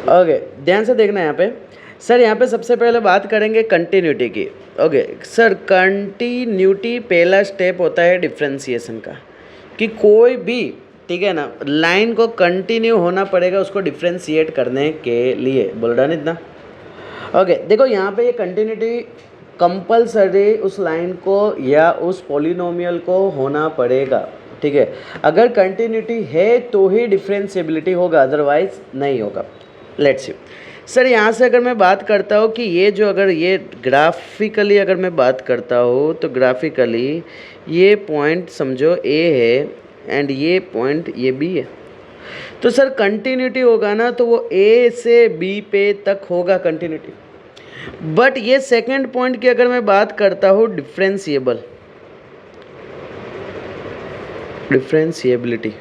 Okay, ध्यान से देखना यहाँ पे। सर यहाँ पे सबसे पहले बात करेंगे कंटिन्यूटी की। ओके सर, कंटिन्यूटी पहला स्टेप होता है डिफ्रेंसिएशन का, कि कोई भी, ठीक है ना, लाइन को कंटिन्यू होना पड़ेगा उसको डिफ्रेंशिएट करने के लिए। बोल रहा नहीं इतना? ओके देखो यहाँ पे ये कंटिन्यूटी कंपलसरी उस लाइन को या उस पॉलिनोमियल को होना पड़ेगा, ठीक है। अगर कंटिन्यूटी है तो ही डिफ्रेंशिएबिलिटी होगा, अदरवाइज नहीं होगा। लेट्स सी सर, यहाँ से अगर मैं बात करता हूँ कि ये जो, अगर ये ग्राफिकली अगर मैं बात करता हूँ तो ग्राफिकली ये पॉइंट समझो ए है एंड ये पॉइंट ये बी है, तो सर कंटिन्यूटी होगा ना तो वो ए से बी पे तक होगा कंटिन्यूटी। बट ये सेकंड पॉइंट की अगर मैं बात करता हूँ डिफ्रेंशिएबिलिटी,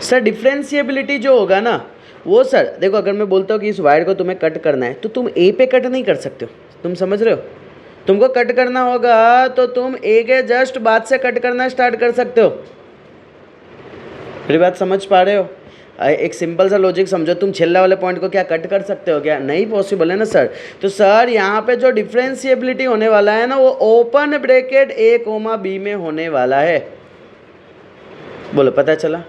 सर डिफ्रेंशिएबिलिटी जो होगा ना वो, सर देखो अगर मैं बोलता हूँ कि इस वायर को तुम्हें कट करना है तो तुम ए पे कट नहीं कर सकते हो, तुम समझ रहे हो? तुमको कट करना होगा तो तुम ए के जस्ट बाद से कट करना स्टार्ट कर सकते हो। मेरी बात समझ पा रहे हो? एक सिंपल सा लॉजिक समझो, तुम छेल्ला वाले पॉइंट को क्या कट कर सकते हो क्या? नहीं पॉसिबल है ना सर। तो सर यहाँ पे जो डिफ्रेंशिएबिलिटी होने वाला है ना वो ओपन ब्रैकेट ए कोमा बी में होने वाला है। बोलो पता चला?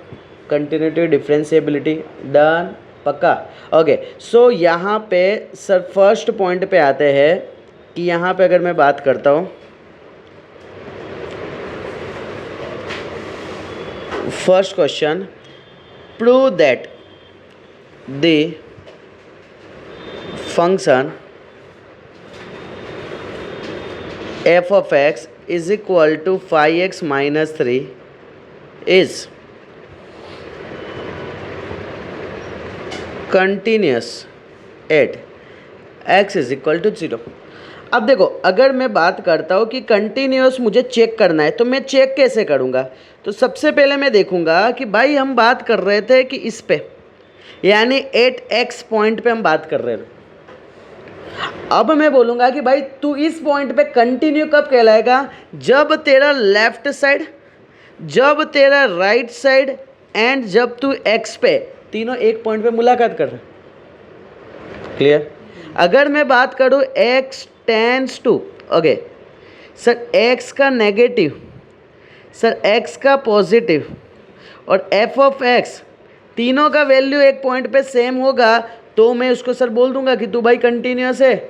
कंटिन्यूटी डिफ्रेंशिएबिलिटी डन, पक्का? ओके सो यहाँ पे सर फर्स्ट पॉइंट पे आते हैं कि यहाँ पे अगर मैं बात करता हूँ, first question, prove that the function f of x is equal to phi x minus 3 is continuous at x is equal to 0। अब देखो अगर मैं बात करता हूँ कि कंटिन्यूस मुझे चेक करना है तो मैं चेक कैसे करूँगा? तो सबसे पहले मैं देखूँगा कि भाई हम बात कर रहे थे कि इस पे, यानी एट एक्स पॉइंट पे हम बात कर रहे थे। अब मैं बोलूँगा कि भाई तू इस पॉइंट पे कंटिन्यू कब कहलाएगा? जब तेरा लेफ्ट साइड, जब तेरा राइट साइड एंड जब तू एक्स पे, तीनों एक पॉइंट पे मुलाकात कर रहे। क्लियर? अगर मैं बात करूँ x tends to, okay sir x का नेगेटिव, सर x का पॉजिटिव और f ऑफ x तीनों का वैल्यू एक पॉइंट पे सेम होगा तो मैं उसको सर बोल दूंगा कि तू भाई कंटिन्यूस है।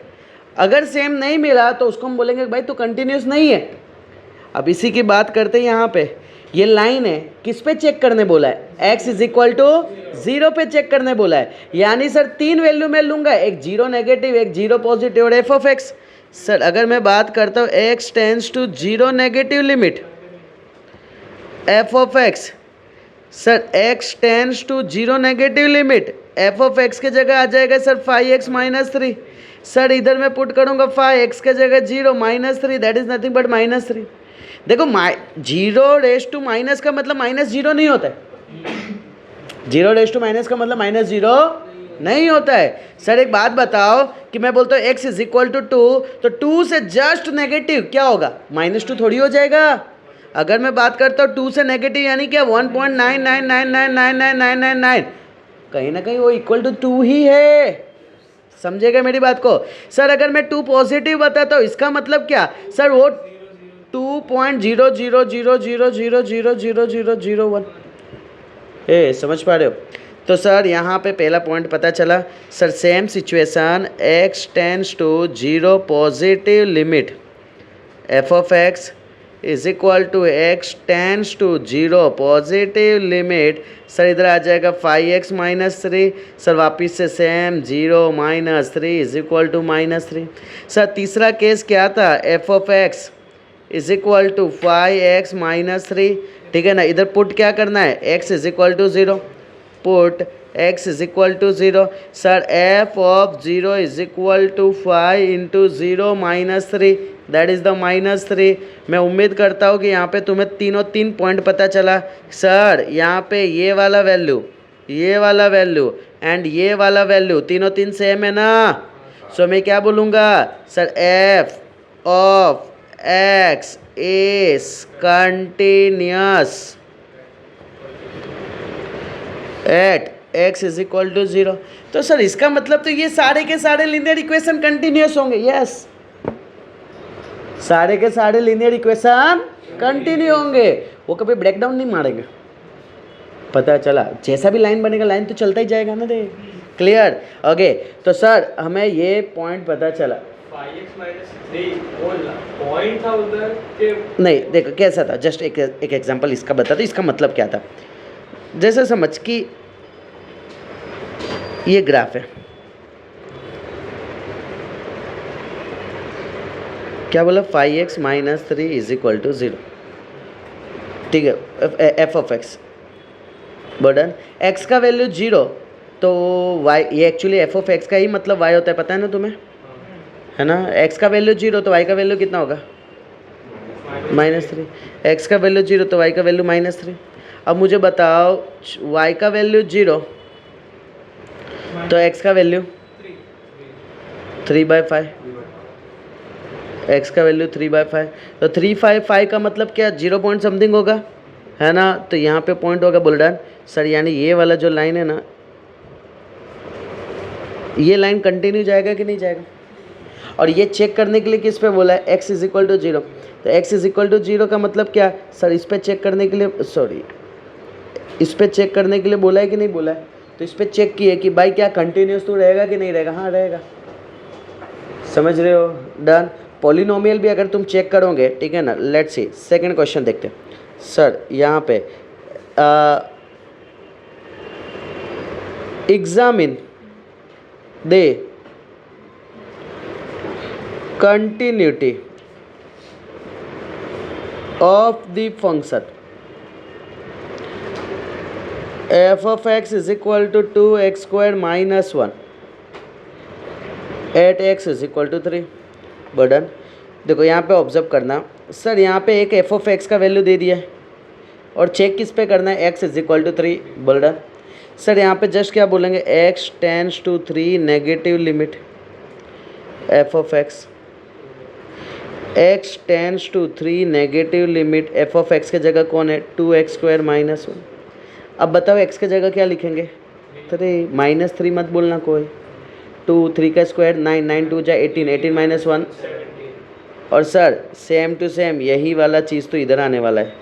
अगर सेम नहीं मिला तो उसको हम बोलेंगे भाई तू कंटिन्यूस नहीं है। अब इसी की बात करते हैं, यहाँ पे ये लाइन है, किस पे चेक करने बोला है? x इज इक्वल टू 0 पे चेक करने बोला है, यानी सर तीन वैल्यू मैं लूँगा, एक 0 नेगेटिव, एक 0 पॉजिटिव और f ऑफ x। सर अगर मैं बात करता हूँ x tends to 0 negative limit f of x, sir x tends to 0 negative limit f of x के जगह आ जाएगा sir five x minus 3। Sir इधर मैं पुट करूँगा फाई एक्स के जगह 0 minus 3, that is nothing but minus 3। देखो 0 रेस टू माइनस का मतलब माइनस 0 नहीं होता है। 0 रेस टू माइनस का मतलब माइनस 0 नहीं होता है। सर एक बात बताओ कि मैं बोलता हूँ x इज इक्वल टू 2, तो 2 से जस्ट नेगेटिव क्या होगा? -2 थोड़ी हो जाएगा। अगर मैं बात करता हूँ 2 से नेगेटिव यानी क्या? 1.999999999, कहीं ना कहीं वो इक्वल टू 2 ही है। समझेगा मेरी बात को? सर अगर मैं 2 पॉजिटिव बताता हूँ इसका मतलब क्या? सर वो 2.0000000001 ए, समझ पा रहे हो? तो सर यहाँ पे पहला पॉइंट पता चला। Sir same situation, x tends to 0 positive limit f of x is equal to x tends to 0 positive limit, sir इधर आ जाएगा फाई एक्स माइनस 3। सर वापिस से same 0 minus 3 is equal to -3। Sir तीसरा case क्या था? f of x is equal to five x minus 3, ठीक है ना। इधर पुट क्या करना है? x is equal to 0, put x is equal to 0। Sir f of 0 is equal to 5 into 0 minus 3, that is the -3। मैं उम्मीद करता हूँ कि यहाँ पे तुम्हें तीन पॉइंट पता चला। सर यहाँ पे ये वाला वैल्यू, ये वाला वैल्यू एंड ये वाला वैल्यू तीन सेम है ना। सो मैं क्या बोलूँगा? Sir f of x is continuous at x is equal to 0। तो सर इसका मतलब तो ये सारे के सारे लीनियर इक्वेशन कंटिन्यूस होंगे। यस, सारे के सारे लीनियर इक्वेशन कंटिन्यू होंगे, वो कभी ब्रेक डाउन नहीं मारेंगे। पता चला, जैसा भी लाइन बनेगा लाइन तो चलता ही जाएगा ना। देख क्लियर। ओके, तो सर हमें ये पॉइंट पता चला। 5x - 3 पॉइंट था उधर के नहीं देखो कैसा था, जस्ट एक एग्जांपल इसका बता दो, इसका मतलब क्या था। जैसे समझ कि ये ग्राफ है, क्या बोला, 5x - 3 इज इक्वल टू 0, ठीक है, f of x burden x का वैल्यू 0, तो y, ये एक्चुअली एफ ऑफ एक्स का ही मतलब y होता है, पता है ना तुम्हें, है ना। x का वैल्यू 0 तो y का वैल्यू कितना होगा, -3। x का वैल्यू 0 तो y का वैल्यू -3। अब मुझे बताओ y का वैल्यू 0 तो x का वैल्यू 3/5, x का वैल्यू 3/5, तो 3/5 का मतलब क्या, 0 पॉइंट समथिंग होगा, है ना। तो यहाँ पे पॉइंट होगा बुलडन सर, यानी ये वाला जो लाइन है ना, ये लाइन कंटिन्यू जाएगा कि नहीं जाएगा। और ये चेक करने के लिए किस पे बोला है, x इज इक्वल टू 0, तो x इज इक्वल टू 0 का मतलब क्या सर, इस पे चेक करने के लिए, सॉरी इस पे चेक करने के लिए बोला है कि नहीं बोला है। तो इस पे चेक किए कि भाई क्या कंटिन्यूस तो रहेगा कि नहीं रहेगा, हाँ रहेगा, समझ रहे हो, डन। पॉलिनोमियल भी अगर तुम चेक करोगे, ठीक है ना। लेट्स सी सेकंड क्वेश्चन देखते हैं सर। यहाँ पे examine the continuity of the function f of x is equal to 2x square minus 1 at x is equal to 3। Burden देखो यहाँ पे ऑब्जर्व करना सर, यहाँ पे एक f of x का वैल्यू दे दिया है और चेक किस पे करना है, x इज इक्वल टू 3। बर्डन सर यहाँ पे जस्ट क्या बोलेंगे, x tends to 3 negative limit f of x, x tends to 3 negative limit f of x के जगह कौन है, 2x स्क्वायर माइनस 1। अब बताओ x के जगह क्या लिखेंगे, 3 -3 मत बोलना कोई, 2 3 का स्क्वायर 9 9 2 जा 18 18 माइनस 1। और सर सेम टू सेम यही वाला चीज़ तो इधर आने वाला है।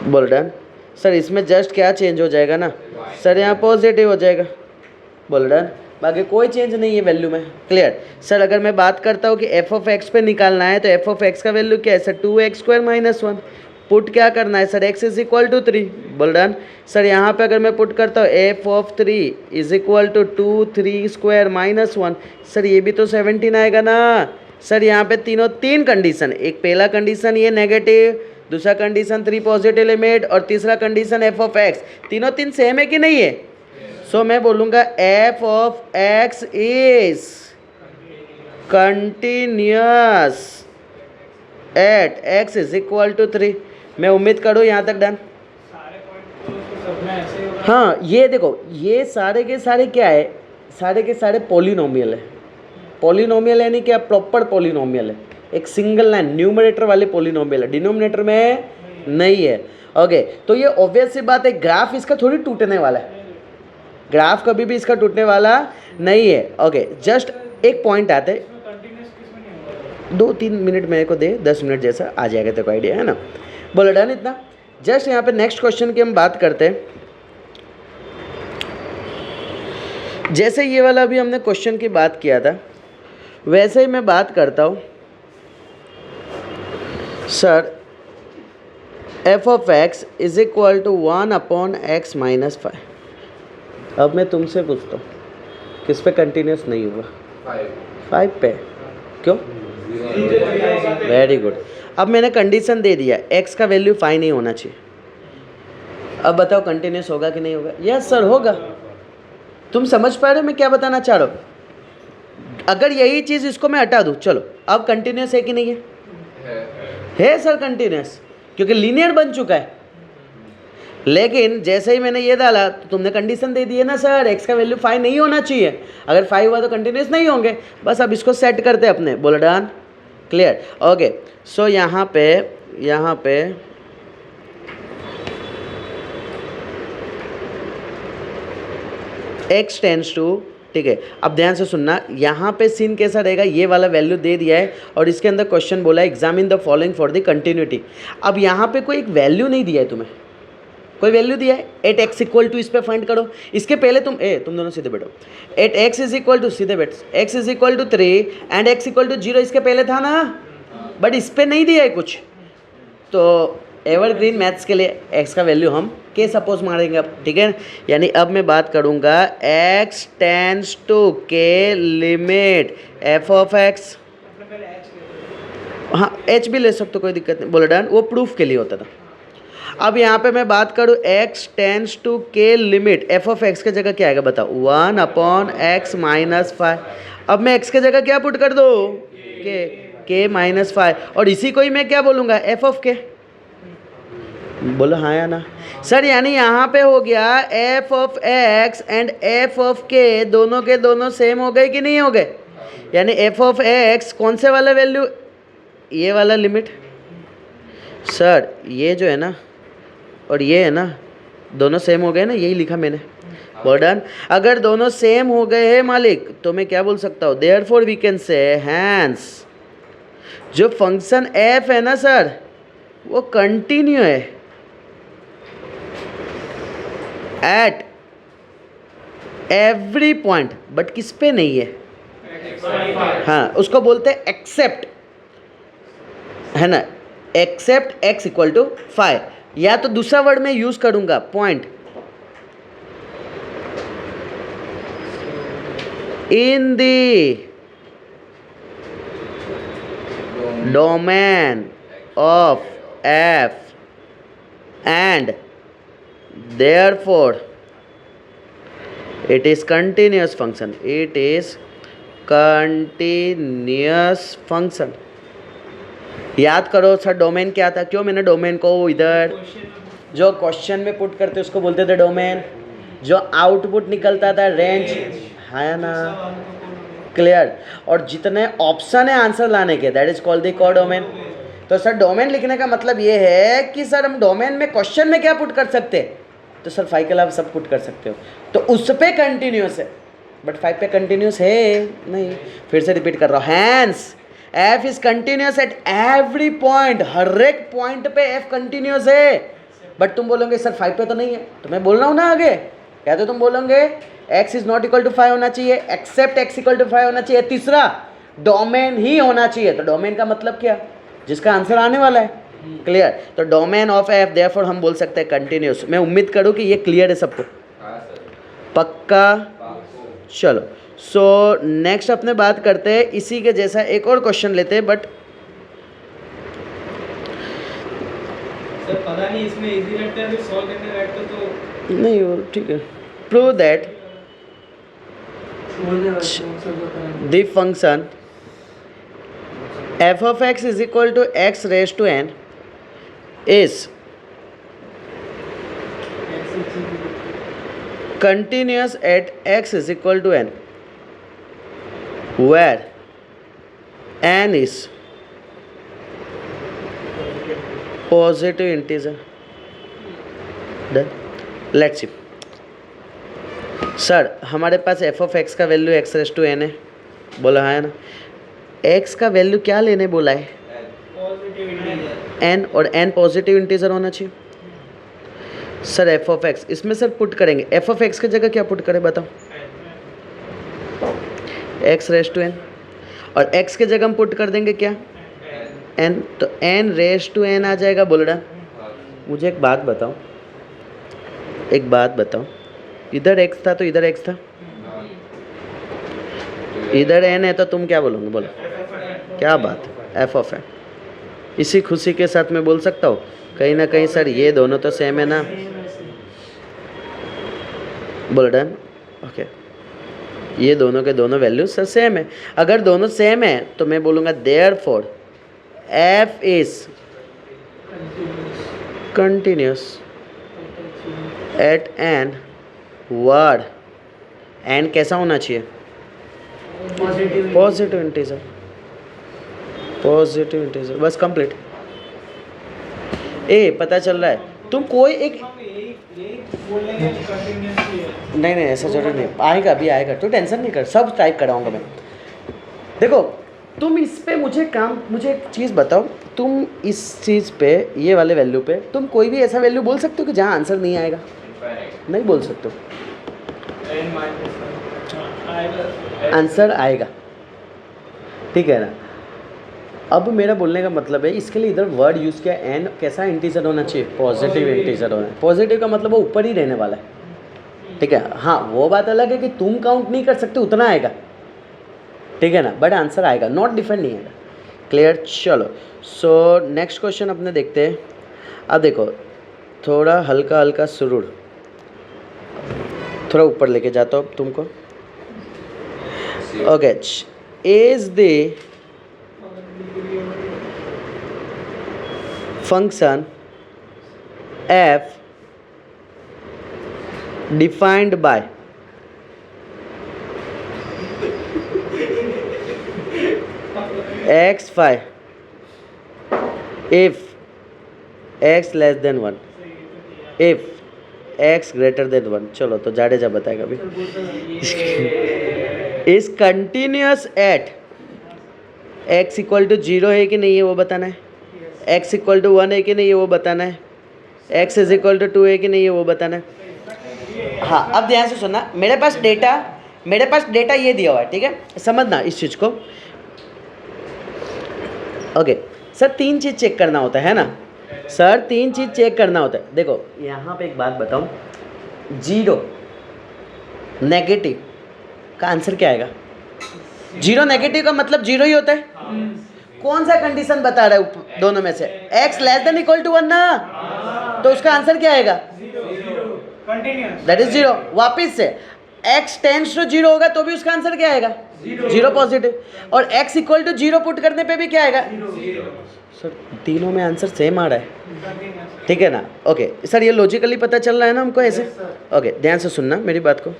बोल डन सर, इसमें जस्ट क्या चेंज हो जाएगा ना सर, यहाँ पॉजिटिव हो जाएगा। बोल डन, बाकी कोई चेंज नहीं है वैल्यू में। Clear sir. अगर मैं बात करता हूँ कि एफ ऑफ एक्स पे निकालना है, तो एफ ऑफ एक्स का वैल्यू क्या है sir, 2x square minus 1। Put क्या करना है sir, x is equal to 3। बोल डन सर, यहाँ पे अगर मैं पुट करता हूँ f of 3 is equal to 2 3 square minus 1, sir ये भी तो 17 आएगा ना सर। यहाँ पे तीन कंडीशन, एक पहला कंडीशन ये नेगेटिव, दूसरा कंडीशन 3 पॉजिटिव लिमिट, और तीसरा कंडीशन एफ ऑफ एक्स, तीन सेम है कि नहीं है। सो मैं बोलूँगा f of x is continuous at x is equal to 3। मैं उम्मीद करूँ यहाँ तक डन। हाँ ये देखो, ये सारे के सारे क्या है, सारे के सारे पॉलिनोमियल है। पॉलिनोमियल यानी क्या, प्रॉपर पॉलिनोमियल है, एक सिंगल लाइन न्यूमरेटर वाले पॉलिनोमियल है, डिनोमिनेटर में नहीं है। ओके, तो ये ऑब्वियस सी बात है, ग्राफ इसका थोड़ी टूटने वाला है, ग्राफ कभी भी इसका टूटने वाला नहीं है। ओके, जस्ट एक पॉइंट आते हैं, 2-3 मिनट मेरे को दे, 10 मिनट जैसा आ जाएगा तेरे को आइडिया, है ना। बोलो डन इतना। जस्ट यहाँ पे नेक्स्ट क्वेश्चन की हम बात करते हैं। जैसे ये वाला अभी हमने क्वेश्चन की बात किया था, वैसे ही मैं बात करता हूँ sir, f of x is equal to 1/x minus 5। अब मैं तुमसे पूछता हूँ, किस पे कंटिन्यूस नहीं हुआ, 5 पे, क्यों, वेरी गुड। अब मैंने कंडीशन दे दिया, x का वैल्यू 5 नहीं होना चाहिए। अब बताओ कंटिन्यूस होगा कि नहीं होगा। यस सर होगा। तुम समझ पा रहे हो मैं क्या बताना चाह रहा हूँ। अगर यही चीज़ इसको मैं हटा दूँ, चलो अब कंटिन्यूस है कि नहीं है सर कंटिन्यूस, क्योंकि लीनियर बन चुका है। लेकिन जैसे ही मैंने ये डाला तो तुमने कंडीशन दे दी है ना सर, x का वैल्यू 5 नहीं होना चाहिए, अगर 5 हुआ तो कंटिन्यूस नहीं होंगे। बस अब इसको सेट करते अपने, बोलो डन, क्लियर। ओके, सो यहाँ पे x टेंस टू, ठीक है। अब ध्यान से सुनना, यहाँ पे सीन कैसा रहेगा, ये वाला वैल्यू दे दिया है और इसके अंदर क्वेश्चन बोला है examine the following for the continuity. अब यहाँ पे कोई एक वैल्यू नहीं दिया है तुम्हें, कोई वैल्यू दिया है एट एक्स इक्वल टू, इस पे फाइंड करो। इसके पहले तुम दोनों सीधे बैठो, at x is equal to, सीधे बैठ, x is equal to 3 and x equal to 0, इसके पहले था ना, बट इस पे नहीं दिया है कुछ। तो एवरग्रीन मैथ्स के लिए एक्स का वैल्यू हम के सपोज मारेंगे अब, ठीक है। यानी अब मैं बात करूँगा एक्स टेंस टू के लिमिट एफ ऑफ एक्स, हाँ एच भी ले सकते हो, कोई दिक्कत नहीं, बोला डन, वो प्रूफ के लिए होता था। अब यहाँ पे मैं बात करूँ एक्स टेंस टू के लिमिट एफ ऑफ एक्स की जगह क्या आएगा बताओ, 1/x माइनस 5। अब मैं एक्स की जगह क्या पुट कर दो, के माइनस 5, और इसी को ही मैं क्या बोलूँगा, एफ ऑफ के। बोलो हाँ या ना सर, यानी यहाँ पे हो गया F of x and F of के दोनों सेम हो गए कि नहीं हो गए। यानी एफ ऑफ एक्स कौन से वाला वैल्यू, ये वाला लिमिट, सर ये जो है ना और ये है ना, दोनों सेम हो गए ना, यही लिखा मैंने, बर्डन। अगर दोनों सेम हो गए हैं मालिक तो मैं क्या बोल सकता हूँ, therefore we can say hence जो फंक्शन एफ है ना सर, वो कंटिन्यू है एट एवरी पॉइंट, बट किस पे नहीं है, हाँ उसको बोलते हैं एक्सेप्ट, है ना, एक्सेप्ट एक्स इक्वल टू 5, या तो दूसरा वर्ड में यूज करूंगा point, in the domain of F and therefore it is continuous function, it is continuous function. याद करो सर डोमेन क्या था, क्यों मैंने डोमेन को इधर जो क्वेश्चन में पुट करते उसको बोलते थे डोमेन, जो आउटपुट निकलता था रेंज, है ना, क्लियर। और जितने ऑप्शन है आंसर लाने के, that is called the codomain. तो सर डोमेन लिखने का मतलब ये है कि सर हम डोमेन में क्वेश्चन में क्या पुट कर सकते हैं, तो सर 5 के अलावा सब पुट कर सकते हो, तो उस पे कंटिन्यूस है, बट 5 पे कंटिन्यूस है नहीं। फिर से रिपीट कर रहा हूँ, hence F is continuous at every point, हर एक पॉइंट पे एफ कंटिन्यूस है। बट तुम बोलोगे सर 5 पे तो नहीं है, तो मैं बोल रहा हूँ ना आगे, क्या तो तुम बोलोगे x is not equal to 5 होना चाहिए, एक्सेप्ट x इक्वल टू 5 होना चाहिए, तीसरा डोमेन ही होना चाहिए। तो डोमेन का मतलब क्या, जिसका आंसर आने वाला है, क्लियर। तो डोमेन ऑफ एफ देयरफॉर हम बोल सकते हैं कंटिन्यूस। मैं उम्मीद करूँ कि ये क्लियर है सबको, पक्का। चलो सो नेक्स्ट अपने बात करते हैं इसी के जैसा एक और क्वेश्चन लेते हैं, बट सर पता नहीं इसमें इजी लगता है, सॉल्व करने बैठते तो नहीं हो, ठीक है। Prove that the function f of x is equal to x raise to n is continuous at x is equal to n, where n is positive integer. Done. Let's see. Sir हमारे पास f of x का value x raise to n है, बोला है ना, x का value क्या लेने बोला है, n, और n पॉजिटिव इंटीजर होना चाहिए। सर एफ ऑफ एक्स, इसमें सर पुट करेंगे, एफ ऑफ एक्स की जगह क्या पुट करें बताओ, एक्स रेज टू एन, और एक्स की जगह हम पुट कर देंगे क्या, एन, तो एन रेज टू एन आ जाएगा। बोल रहा मुझे एक बात बताओ, इधर एक्स था तो इधर एक्स था, इधर एन है तो तुम क्या बोलोगे, बोलो क्या बात, एफ ऑफ एन। इसी खुशी के साथ मैं बोल सकता हूँ कहीं ना कहीं सर ये दोनों तो सेम है ना, बोल डन, ओके, ये दोनों के दोनों वैल्यूज सर सेम है। अगर दोनों सेम है तो मैं बोलूँगा therefore f is continuous at n word, n कैसा होना चाहिए, पॉजिटिव इंटीजर, बस कंप्लीट। ए पता चल रहा है तुम कोई एक हम यही बोल लेंगे कि कंटिन्यूअसली है। नहीं ऐसा जरूरी नहीं, आएगा अभी आएगा, तो टेंशन नहीं कर, सब टाइप कराऊंगा मैं। देखो तुम इस पे मुझे एक चीज़ बताओ, तुम इस चीज़ पे ये वाले वैल्यू पे तुम कोई भी ऐसा वैल्यू बोल सकते हो कि जहाँ आंसर नहीं आएगा? नहीं बोल सकते हो। एन माइनस आएगा, आंसर आएगा, ठीक है ना। अब मेरा बोलने का मतलब है, इसके लिए इधर वर्ड यूज़ किया एन, कैसा इंटीजर होना चाहिए? पॉजिटिव इंटीजर होना है। पॉजिटिव का मतलब वो ऊपर ही रहने वाला है, ठीक है। हाँ वो बात अलग है कि तुम काउंट नहीं कर सकते, उतना आएगा, ठीक है ना, बट आंसर आएगा, नॉट डिफरेंट नहीं आएगा। क्लियर? चलो सो नेक्स्ट क्वेश्चन अपने देखते हैं। अब देखो थोड़ा हल्का हल्का सुरूर, थोड़ा ऊपर लेके जाता हूँ तुमको। Okay, is the function f defined by x5 if x less than 1 if x greater than 1। चलो तो जाडेजा बताएगा अभी। Is continuous at x equal to 0 है कि नहीं है वो बताना है, x इक्वल टू 1 है कि नहीं है वो बताना है, x इज इक्वल टू 2 है कि नहीं है वो बताना है। हाँ अब ध्यान से सुनना, मेरे पास डेटा ये दिया हुआ है, ठीक है, समझना इस चीज़ को। ओके सर, 3 चीज़ चेक करना होता है ना सर, 3 चीज़ चेक करना होता है। देखो यहाँ पे एक बात बताऊँ, 0 नेगेटिव का आंसर क्या आएगा? 0 नेगेटिव का मतलब 0 ही होता है। कौन सा कंडीशन बता रहा है दोनों में से? x less than equal to 1 ना, तो उसका आंसर क्या आएगा? That is 0। वापिस से x टेंड्स टू 0 होगा तो भी उसका आंसर क्या आएगा? 0 पॉजिटिव। और x इक्वल टू 0 पुट करने पे भी क्या आएगा? सर तीनों में आंसर सेम आ रहा है, ठीक है ना। ओके सर, ये लॉजिकली पता चल रहा है ना हमको ऐसे? ओके ध्यान से सुनना मेरी बात को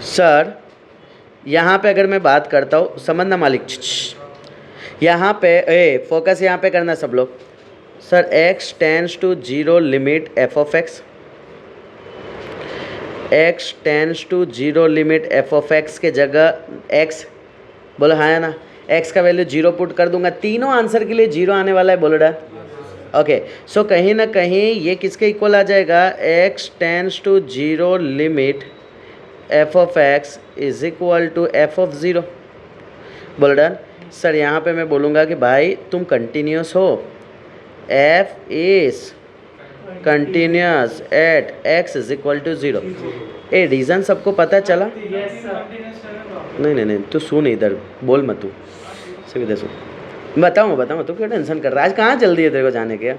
सर। यहाँ पे अगर मैं बात करता हूँ, समझना मालिक, यहाँ पे फोकस यहाँ पे करना सब लोग। Sir x tends to 0 limit f of x, x tends to 0 limit f of x के जगह x, बोलो हाँ है ना, x का वैल्यू 0 पुट कर दूंगा, तीनों आंसर के लिए 0 आने वाला है, बोलो डन। ओके सो कहीं ना कहीं ये किसके इक्वल आ जाएगा? x tends to 0 limit f of x is equal to f of 0, बोलो डन। सर यहाँ पे मैं बोलूँगा कि भाई तुम कंटिन्यूस हो, f is continuous at x is equal to 0। A reason सबको पता चला? नहीं तू सुन, इधर बोल मत, तू सिर्फ इधर सुन। बताऊँ तू क्यों टेंशन कर रहा है? आज कहाँ जल्दी है तेरे को जाने के?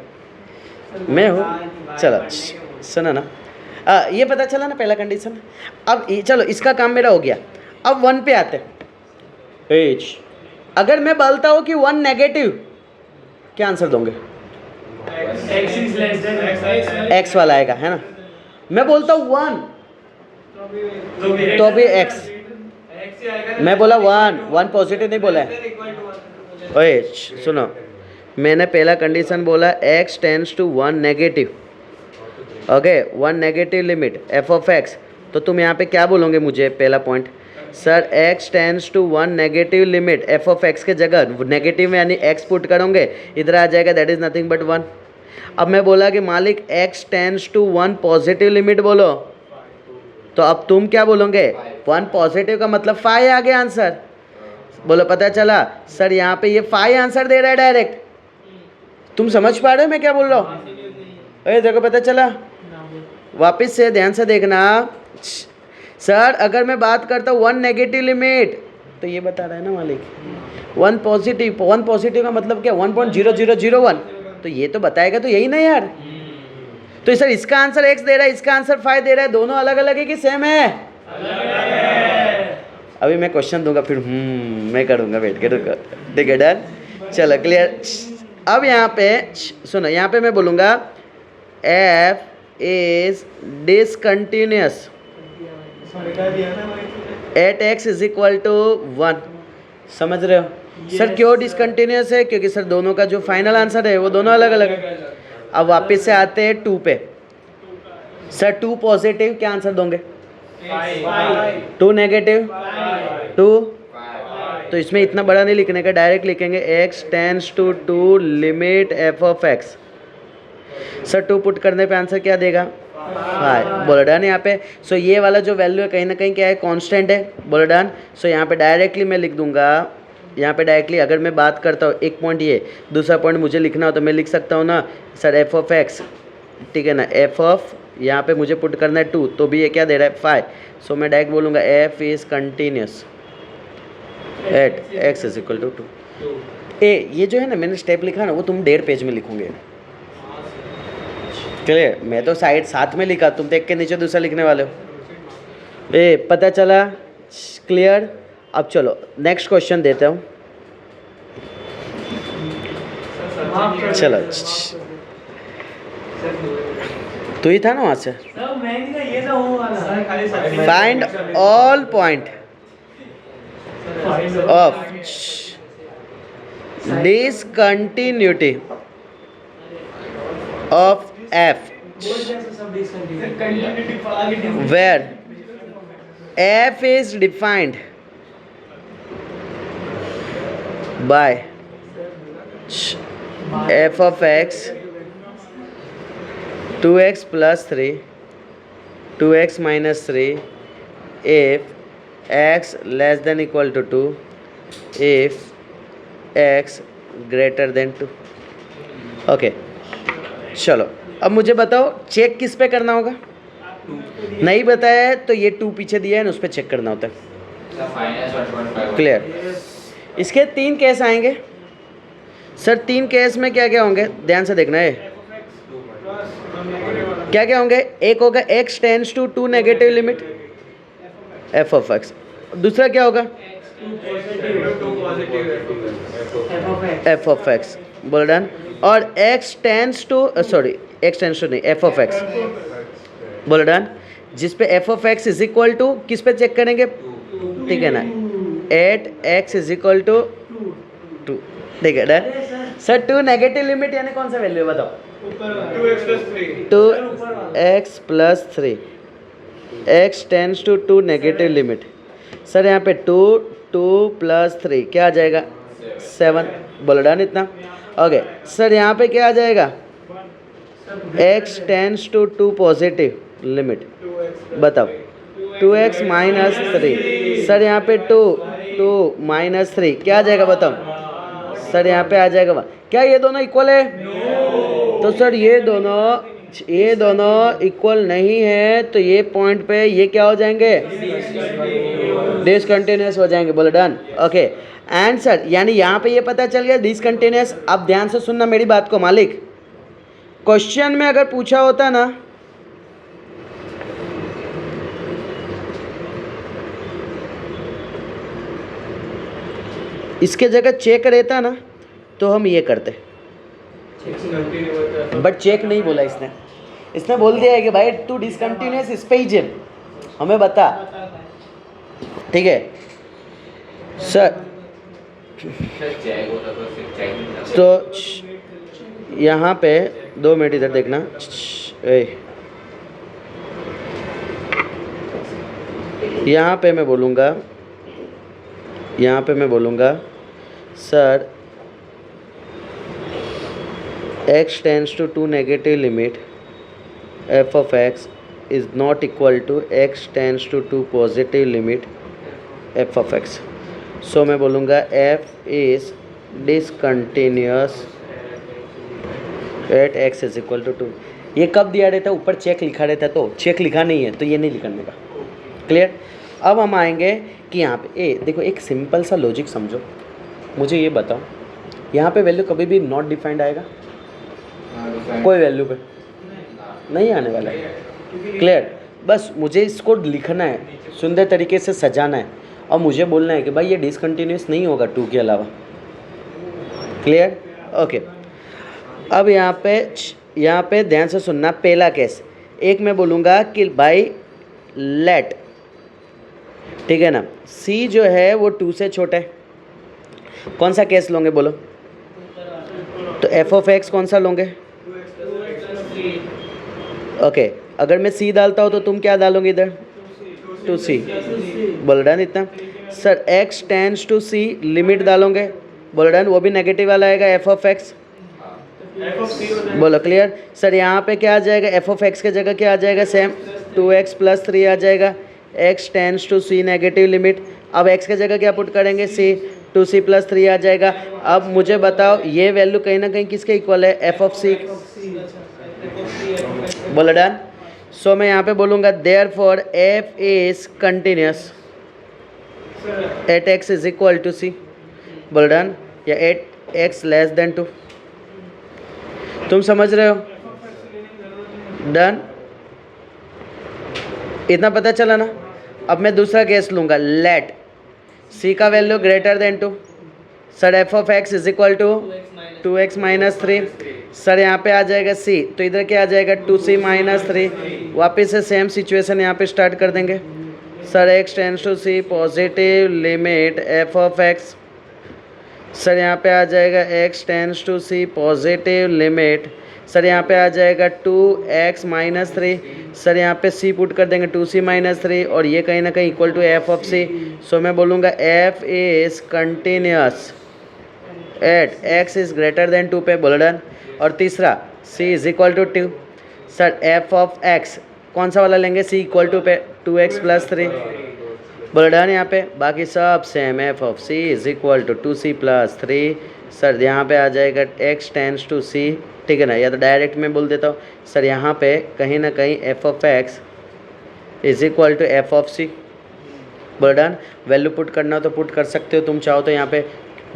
मैं हूँ, चलो सुना ना, ये पता चला ना पहला कंडीशन। अब चलो इसका काम मेरा हो गया, अब 1 पे आते हैं। अगर मैं बोलता हूँ कि 1 नेगेटिव, क्या आंसर दोगे? x वाला आएगा, है ना। मैं बोलता हूँ 1 तो भी x, मैं बोला 1 पॉजिटिव नहीं बोला है। ओए सुनो, मैंने पहला कंडीशन बोला x tends to 1 negative, okay 1 negative limit f of x, तो तुम यहाँ पे क्या बोलोगे मुझे? पहला point sir x tends to 1 negative limit f of x के जगह नेगेटिव में यानी x पुट करोगे, इधर आ जाएगा दैट इज़ नथिंग बट 1। अब मैं बोला कि मालिक x tends to 1 positive limit बोलो, तो अब तुम क्या बोलोगे? 1 पॉजिटिव का मतलब 5 आ गया आंसर, बोलो पता चला? सर यहाँ पे ये 5 आंसर दे रहा है डायरेक्ट, तुम समझ पा रहे हो मैं क्या बोल रहा हूँ? अरे देखो पता चला? वापस से ध्यान से देखना सर, अगर मैं बात करता हूँ 1 नेगेटिव लिमिट, तो ये बता रहा है ना मालिक 1 पॉजिटिव का मतलब क्या? 1.0001, तो ये तो बताएगा तो यही ना यार। तो सर इसका आंसर x दे रहा है, इसका आंसर 5 दे रहा है, दोनों अलग अलग है कि सेम है? अभी मैं क्वेश्चन दूंगा फिर मैं करूँगा, वेट के रुको, ठीक है डन, चलो क्लियर। अब यहाँ पे सुनो, यहाँ पे मैं बोलूँगा f is discontinuous at x is equal to 1। समझ रहे हो? सर क्यों डिसकंटिन्यूअस है? क्योंकि सर दोनों का जो फाइनल आंसर है वो दोनों अलग अलग है। अब वापस से आते हैं 2 पे। सर 2 पॉजिटिव, क्या आंसर दोगे? 2 नेगेटिव, 2। तो इसमें इतना बड़ा नहीं लिखने का, डायरेक्ट लिखेंगे x tends to 2 limit f of x। Sir 2 put करने पे आंसर क्या देगा? 5। बोलो डन यहाँ पे। सो ये वाला जो वैल्यू है कहीं ना कहीं क्या है? कांस्टेंट है। बोलो डन। सो यहाँ पे डायरेक्टली मैं लिख दूंगा, यहाँ पे डायरेक्टली अगर मैं बात करता हूँ, एक पॉइंट ये, दूसरा पॉइंट मुझे लिखना हो तो मैं लिख सकता हूँ ना सर f ऑफ x, ठीक है ना, f ऑफ, यहाँ पे मुझे पुट करना है 2, तो भी ये क्या दे रहा है? 5। सो मैं डायरेक्ट बोलूँगा f is continuous at x is equal to 2। ये जो है ना मैंने स्टेप लिखा ना, वो तुम 1.5 पेज में लिखोगे। क्लियर? मैं तो साइड साथ में लिखा, तुम तो एक के नीचे दूसरा लिखने वाले हो। पता चला? क्लियर? अब चलो नेक्स्ट क्वेश्चन देता हूँ। चलो तू ही था ना वहाँ से। Find all point of discontinuity of f where f is defined by f of x 2x plus 3 2x minus 3 if x less than equal to 2 if x greater than 2। Okay चलो अब मुझे बताओ चेक किस पे करना होगा? नहीं बताया है तो ये 2 पीछे दिया है ना, उस पर चेक करना होता है। क्लियर? इसके 3 केस आएंगे सर। 3 केस में क्या क्या होंगे ध्यान से देखना है। क्या क्या होंगे? एक होगा x tends to 2 negative limit f of x। दूसरा क्या होगा? f of x। बोल डन। और x tends to x tends to नहीं, f ऑफ x। बोल डन। जिस पे f of x is equal to किस पे चेक करेंगे? ठीक है ना, at x is equal to 2। ठीक है डन। सर 2 नेगेटिव लिमिट यानी कौन सा वैल्यू है बताओ? 2x plus 3 x tends to 2 negative limit. Sir यहाँ पे 2 प्लस 3 क्या आ जाएगा? 7। बोलो डन इतना। ओके सर यहाँ पे क्या आ जाएगा? x tends to 2 positive limit. बताओ 2x माइनस 3। सर यहाँ पे 2 माइनस 3 क्या आ जाएगा बताओ? सर यहाँ पे आ जाएगा 1। क्या ये दोनों इक्वल है? तो सर ये दोनों इक्वल नहीं है, तो ये पॉइंट पे ये क्या हो जाएंगे? डिसकंटिन्यूअस हो जाएंगे। बोलो डन। ओके एंड सर यानी यहाँ पे ये पता चल गया डिसकंटिन्यूअस। अब ध्यान से सुनना मेरी बात को मालिक, क्वेश्चन में अगर पूछा होता ना इसके जगह चेक रहता ना तो हम ये करते, बट चेक नहीं बोला इसने बोल दिया है कि भाई तू डिसकंटिन्यूअस इस पे ही जिम हमें बता। ठीक है सर। तो यहाँ पे 2 मिनट इधर देखना। यहाँ पे मैं बोलूँगा sir x tends to 2 negative limit f of x is not equal to x tends to 2 positive limit f of x। So मैं बोलूँगा f is discontinuous at x is equal to 2। ये कब दिया रहता है? ऊपर चेक लिखा रहता है, तो चेक लिखा नहीं है तो ये नहीं लिखने का। क्लियर? अब हम आएंगे कि यहाँ पे देखो एक सिंपल सा लॉजिक समझो। मुझे ये बताओ यहाँ पे वैल्यू कभी भी नॉट डिफाइंड आएगा? कोई वैल्यू पे नहीं आने वाला है। क्लियर? बस मुझे इसको लिखना है, सुंदर तरीके से सजाना है और मुझे बोलना है कि भाई ये डिसकंटिन्यूअस नहीं होगा 2 के अलावा। क्लियर? ओके अब यहाँ पे ध्यान से सुनना। पहला केस एक मैं बोलूँगा कि भाई लेट, ठीक है ना, c जो है वो 2 से छोटा है। कौन सा केस लोगे बोलो? तो f ऑफ x कौन सा लोगे? ओके, अगर मैं सी डालता हूँ तो तुम क्या डालोगे इधर? 2c। बोल डन इतना। Sir x tends to c limit डालोगे, बोल डन, वो भी नेगेटिव वाला आएगा एफ ऑफ एक्स। बोलो क्लियर। सर यहाँ पे क्या आ जाएगा? एफ ऑफ एक्स के जगह क्या आ जाएगा? सेम 2x प्लस 3 आ जाएगा। x tends to c negative limit, अब x के जगह क्या पुट करेंगे? c, 2c प्लस 3 आ जाएगा। अब मुझे बताओ ये वैल्यू कहीं ना कहीं किसके इक्वल है? एफ ऑफ सी। बोलो डन। सो मैं यहाँ पे बोलूँगा therefore f is continuous at x is equal to c। बोलो डन, या एट x लेस देन 2। तुम समझ रहे हो? डन, इतना पता चला ना। अब मैं दूसरा केस लूँगा, लेट c का value greater than 2। Sir f of x is equal to 2x minus 3। Sir यहाँ पे आ जाएगा c, तो इधर क्या आ जाएगा? 2c minus 3। वापस से सेम सिचुएशन यहाँ पे स्टार्ट कर देंगे। Sir x tends to c positive limit f of x. Sir यहाँ पे आ जाएगा x tends to c positive limit, sir यहाँ पे आ जाएगा 2x माइनस 3। सर यहाँ पे c पुट कर देंगे 2c माइनस 3, और ये कहीं ना कहीं equal to F of c। So मैं बोलूँगा f is continuous at x is greater than 2 पे। बोलो डन। और तीसरा c is equal to 2। Sir f of x कौन सा वाला लेंगे? c इक्वल टू पे 2x प्लस 3। बोलो डन यहाँ पे। बाकी सब same, f of c is equal to 2c plus 3। Sir यहाँ पे आ जाएगा x टेंड्स टू c, ठीक है ना? या तो डायरेक्ट मैं बोल देता हूँ सर यहाँ पे कहीं ना कहीं F of x is equal to F of सी। बोलो डन। वैल्यू पुट करना हो तो पुट कर सकते हो, तुम चाहो तो यहाँ पे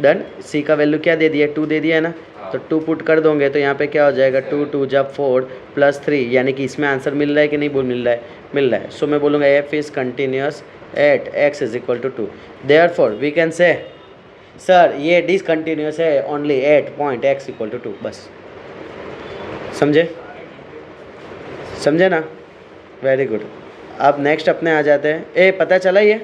डन। c का वैल्यू क्या दे दिया? 2 दे दिया है ना, तो 2 पुट कर दोगे तो यहाँ पे क्या हो जाएगा? 2 2 जब 4 प्लस 3, यानी कि इसमें आंसर मिल रहा है कि नहीं बोल मिल रहा है? मिल रहा है। सो मैं बोलूँगा f is continuous at x is equal to 2। Therefore we can say sir ये डिसकंटिन्यूस है only at point x equal to 2। बस समझे? समझे ना? Very good. अब नेक्स्ट अपने आ जाते हैं। ए पता चला ये?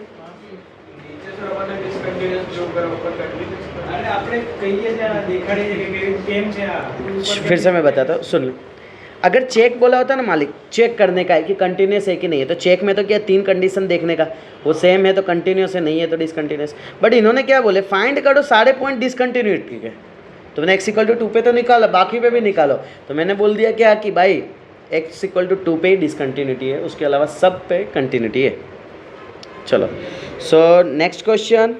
फिर से मैं बताता हूँ, सुन लो। अगर चेक बोला होता ना मालिक, चेक करने का है कि कंटिन्यूस है कि नहीं है, तो चेक में तो क्या 3 कंडीशन देखने का, वो सेम है तो कंटिन्यूस है, नहीं है तो डिसकंटिन्यूस। बट इन्होंने क्या बोले? फाइंड करो सारे पॉइंट डिसकंटिन्यूटी के। तो मैंने x इक्वल टू 2 पे तो निकाला, बाकी पे भी निकालो। तो मैंने बोल दिया क्या कि भाई x इक्वल टू 2 पे ही डिसकंटिन्यूटी है, उसके अलावा सब पे कंटिन्यूटी है। चलो, सो नेक्स्ट क्वेश्चन।